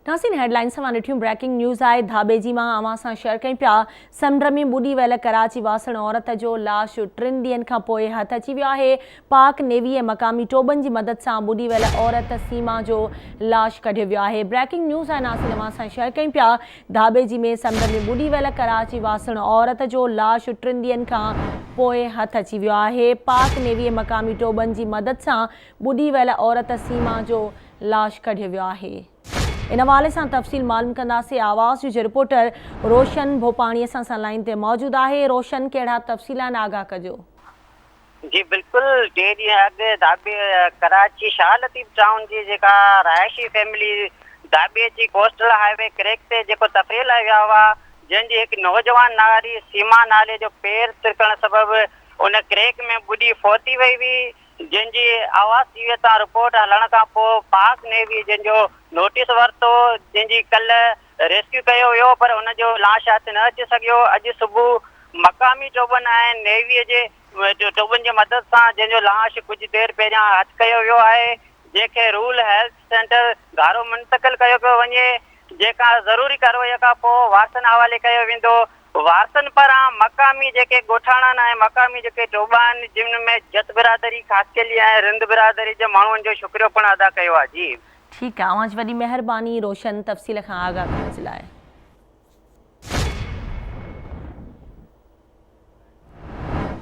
नासिन headlines में ॾिठियूं breaking news आहे धाबे जी मां अवां सां शेयर कयूं पिया। समुंड में ॿुॾी वियल कराची वासण औरत जो लाश 3 ॾींहंनि खां पोइ हथ अची वियो आहे। पाक नेवी ऐं मक़ामी टोबनि जी मदद सां ॿुॾी वियल औरत सीमा जो लाश कढियो वियो आहे। ब्रेकिंग न्यूज़ आहे नासिन अवां सां शेयर कयूं पिया। धाबे जी में समुंड में ॿुॾी वियल कराची वासण औरत जो लाश 3 ॾींहंनि खां पोइ हथ अची वियो आहे। पाक नेवी ऐं मक़ामी टोबनि जी मदद सां ॿुॾी वियल औरत सीमा जो लाश कढियो वियो आहे। इन हवाले से तफ़सील मालूम कंदासीं। आवाज़ जो रिपोर्टर रोशन भोपाणी सां लाइन ते मौजूद है। रोशन, कहिड़ा तफ़सील आगाह कजो। जी बिल्कुल, 2 ॾींहं अॻु धाबे कराची शाह लतीफ़ टाउन जी जेका रहायशी फैमिली धाबे जी कोस्टल हाईवे क्रेक ते जेको तफ़रीह लाइ विया हुआ, जंहिंजी हिकु नौजवान नारी सीमा नाले जो पैर तिरकण सबबि उन क्रेक में ॿुॾी फौती वई हुई, जंहिंजी आवाज़ टीवीअ तां रिपोर्ट हलण खां पोइ पाक नेवी जंहिंजो नोटिस वरितो, जंहिंजी कल्ह रेस्क्यू कयो वियो, पर उनजो लाश हथ न अची सघियो। अॼु सुबुह मक़ामी टोबनि ऐं नेवीअ जे टोबनि जी मदद सां जंहिंजो लाश कुझु देरि पहिरियां हथ कयो वियो आहे, जंहिंखे रूरल हेल्थ सेंटर घारो मुंतक़िल कयो पियो वञे, जेका ज़रूरी कार्रवाई खां पोइ वारसनि हवाले कयो वेंदो। वारसनि पारां मक़ामी जेके ॻोठाणनि ऐं मक़ामी जेके टोबा आहिनि, जिन में जत बिरादरी, खासकेली ऐं रिंद बिरादरी जे माण्हुनि जो शुक्रियो पिणु अदा कयो आहे। जी ठीक है, अवां जी वॾी महिरबानी रोशन तफ़सील खां आगाह करण जे लाइ।